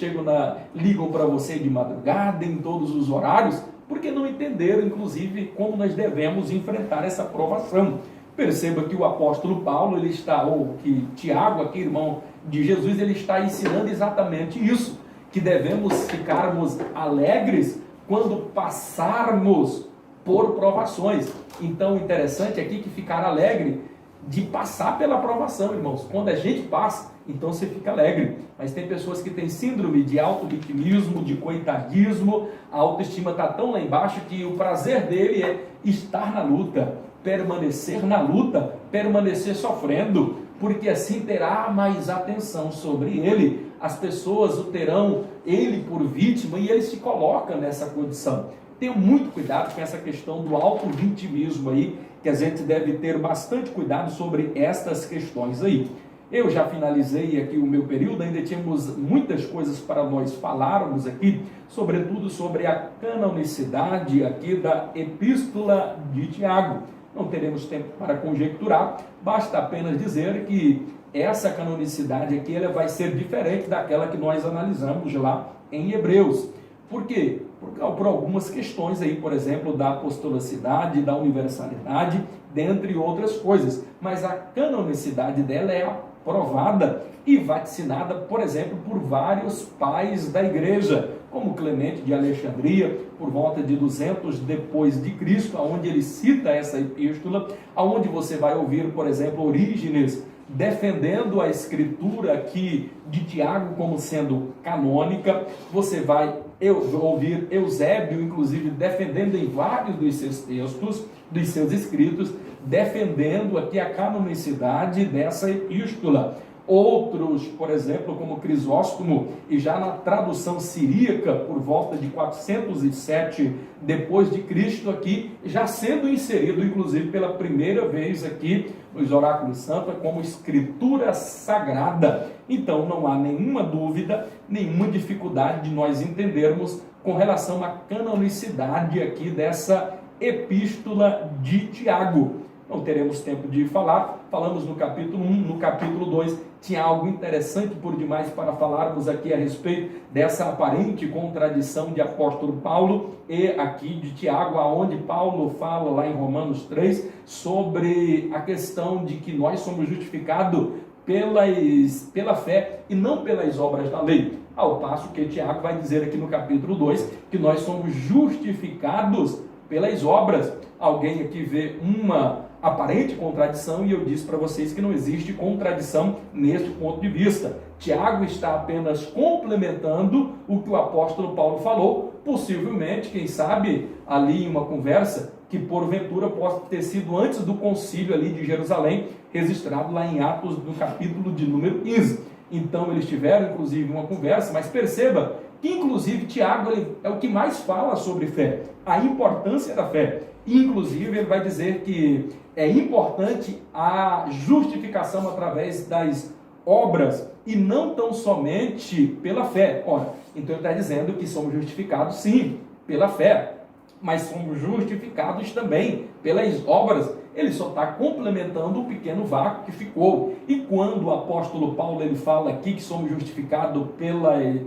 Speaker 1: ligam para você de madrugada, em todos os horários, porque não entenderam, inclusive, como nós devemos enfrentar essa provação. Perceba que o apóstolo Paulo, que Tiago, aqui, irmão de Jesus, ele está ensinando exatamente isso, que devemos ficarmos alegres quando passarmos por provações. Então, o interessante aqui é que ficar alegre de passar pela provação, irmãos. Quando a gente passa, então você fica alegre. Mas tem pessoas que têm síndrome de auto-vitimismo, de coitadismo, a autoestima está tão lá embaixo que o prazer dele é estar na luta, permanecer sofrendo, porque assim terá mais atenção sobre ele. As pessoas o terão ele por vítima e ele se coloca nessa condição. Tenha muito cuidado com essa questão do auto-vitimismo aí, que a gente deve ter bastante cuidado sobre estas questões aí. Eu já finalizei aqui o meu período, ainda tínhamos muitas coisas para nós falarmos aqui, sobretudo sobre a canonicidade aqui da Epístola de Tiago. Não teremos tempo para conjecturar, basta apenas dizer que essa canonicidade aqui ela vai ser diferente daquela que nós analisamos lá em Hebreus. Por quê? Por algumas questões aí, por exemplo, da apostolicidade, da universalidade, dentre outras coisas. Mas a canonicidade dela é aprovada e vaticinada, por exemplo, por vários pais da igreja, como Clemente de Alexandria, por volta de 200 depois de Cristo, onde ele cita essa epístola, onde você vai ouvir, por exemplo, Orígenes defendendo a escritura aqui de Tiago como sendo canônica. Você vai ouvir Eusébio, inclusive, defendendo em vários dos seus textos, dos seus escritos, defendendo aqui a canonicidade dessa epístola. Outros, por exemplo, como Crisóstomo, e já na tradução siríaca, por volta de 407 depois de Cristo aqui, já sendo inserido, inclusive, pela primeira vez aqui nos oráculos santos, como escritura sagrada. Então, não há nenhuma dúvida, nenhuma dificuldade de nós entendermos com relação à canonicidade aqui dessa epístola de Tiago. Não teremos tempo de falar, falamos no capítulo 1, no capítulo 2, tinha algo interessante por demais para falarmos aqui a respeito dessa aparente contradição de apóstolo Paulo e aqui de Tiago, aonde Paulo fala lá em Romanos 3, sobre a questão de que nós somos justificados pela fé e não pelas obras da lei. Ao passo que Tiago vai dizer aqui no capítulo 2, que nós somos justificados pelas obras. Alguém aqui vê uma aparente contradição e eu disse para vocês que não existe contradição nesse ponto de vista. Tiago está apenas complementando o que o apóstolo Paulo falou, possivelmente, quem sabe, ali em uma conversa que porventura possa ter sido antes do concílio ali de Jerusalém, registrado lá em Atos, no capítulo de número 15. Então eles tiveram inclusive uma conversa, mas perceba que inclusive Tiago é o que mais fala sobre fé, a importância da fé. Inclusive ele vai dizer que é importante a justificação através das obras e não tão somente pela fé. Ora, então ele está dizendo que somos justificados sim, pela fé. mas somos justificados também pelas obras. Ele só está complementando o pequeno vácuo que ficou. E quando o apóstolo Paulo ele fala aqui que somos justificados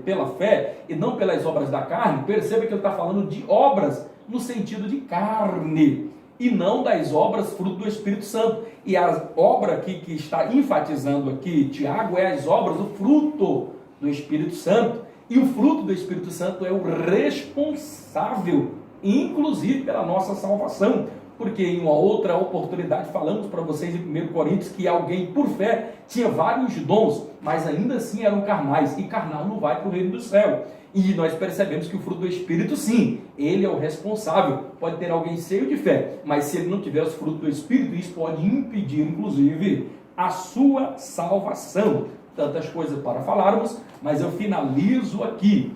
Speaker 1: pela fé e não pelas obras da carne, perceba que ele está falando de obras no sentido de carne e não das obras fruto do Espírito Santo. E a obra aqui que está enfatizando aqui Tiago é as obras, o fruto do Espírito Santo. E o fruto do Espírito Santo é o responsável, inclusive pela nossa salvação. Porque em uma outra oportunidade falamos para vocês em 1 Coríntios que alguém por fé tinha vários dons, mas ainda assim eram carnais, e carnal não vai para o reino do céu. E nós percebemos que o fruto do Espírito, sim, ele é o responsável. Pode ter alguém cheio de fé, mas se ele não tiver os frutos do Espírito, isso pode impedir, inclusive, a sua salvação. Tantas coisas para falarmos, mas eu finalizo aqui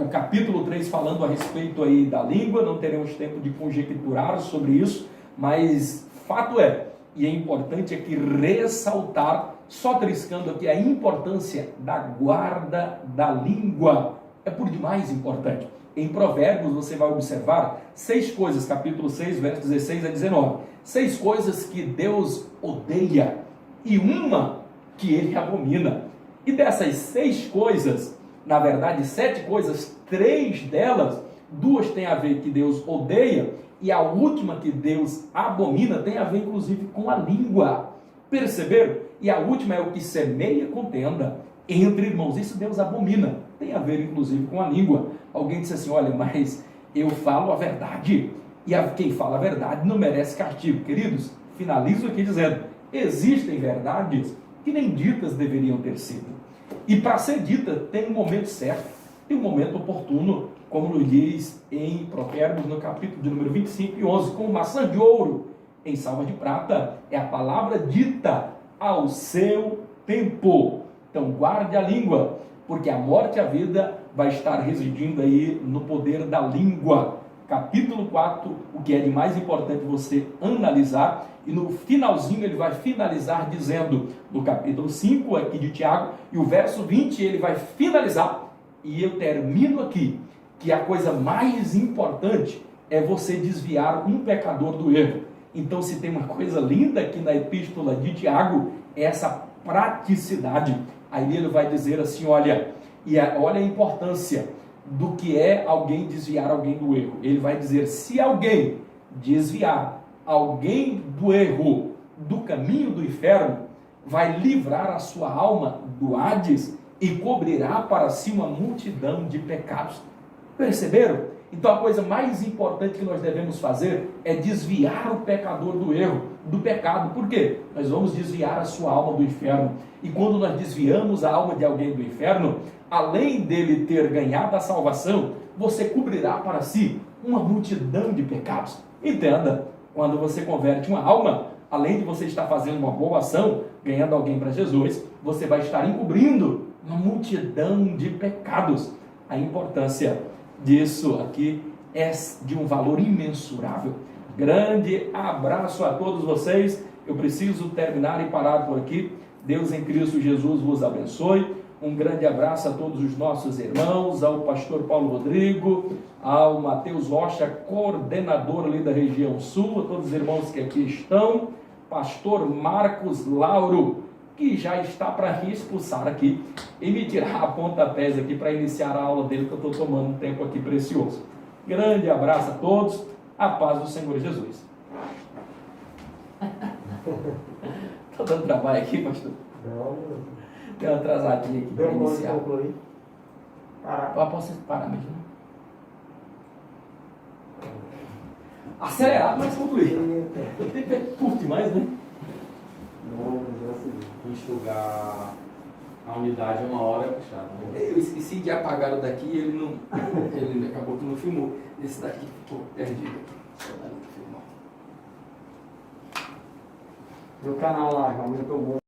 Speaker 1: o capítulo 3 falando a respeito aí da língua. Não teremos tempo de conjecturar sobre isso, mas fato é, e é importante aqui ressaltar, só triscando aqui a importância da guarda da língua. É por demais importante. Em Provérbios você vai observar 6 coisas, capítulo 6, versos 16 a 19. 6 coisas que Deus odeia e uma que ele abomina. E dessas 6 coisas, na verdade 7 coisas, 3 delas, 2 têm a ver que Deus odeia e a última que Deus abomina tem a ver inclusive com a língua. Perceberam? E a última é o que semeia contenda entre irmãos. Isso Deus abomina. Tem a ver inclusive com a língua. Alguém disse assim, olha, mas eu falo a verdade. E quem fala a verdade não merece castigo. Queridos, finalizo aqui dizendo, existem verdades que nem ditas deveriam ter sido. E para ser dita tem um momento certo, tem um momento oportuno, como nos diz em Provérbios, no capítulo de número 25 e 11, como maçã de ouro em salva de prata, é a palavra dita ao seu tempo. Então guarde a língua, porque a morte e a vida vai estar residindo aí no poder da língua. Capítulo 4, o que é de mais importante você analisar, e no finalzinho ele vai finalizar dizendo, no capítulo 5 aqui de Tiago, e o verso 20 ele vai finalizar, e eu termino aqui, que a coisa mais importante é você desviar um pecador do erro. Então se tem uma coisa linda aqui na epístola de Tiago, é essa praticidade. Aí ele vai dizer assim, olha a importância do que é alguém desviar alguém do erro. Ele vai dizer, se alguém desviar alguém do erro, do caminho do inferno, vai livrar a sua alma do Hades e cobrirá para si uma multidão de pecados. Perceberam? Então a coisa mais importante que nós devemos fazer é desviar o pecador do erro, do pecado. Por quê? Nós vamos desviar a sua alma do inferno. E quando nós desviamos a alma de alguém do inferno, além dele ter ganhado a salvação, você cobrirá para si uma multidão de pecados. Entenda, quando você converte uma alma, além de você estar fazendo uma boa ação, ganhando alguém para Jesus, você vai estar encobrindo uma multidão de pecados. A importância disso aqui é de um valor imensurável. Grande abraço a todos vocês. Eu preciso terminar e parar por aqui. Deus em Cristo Jesus vos abençoe. Um grande abraço a todos os nossos irmãos, ao pastor Paulo Rodrigo, ao Mateus Rocha, coordenador ali da região sul, a todos os irmãos que aqui estão, pastor Marcos Lauro, que já está para me expulsar aqui e me tirar a pontapés aqui para iniciar a aula dele, que eu estou tomando um tempo aqui precioso. Grande abraço a todos, a paz do Senhor Jesus. Estou dando trabalho aqui, pastor?
Speaker 2: Não.
Speaker 1: Deu uma atrasadinha aqui para iniciar. Posso parar mesmo? Acelerado, mas concluir. O tempo é curto demais, né?
Speaker 3: Enxugar a unidade uma hora é puxado.
Speaker 1: Eu esqueci de apagar o daqui e ele acabou que não filmou. Esse daqui ficou perdido.
Speaker 2: No canal lá, aumentou muito.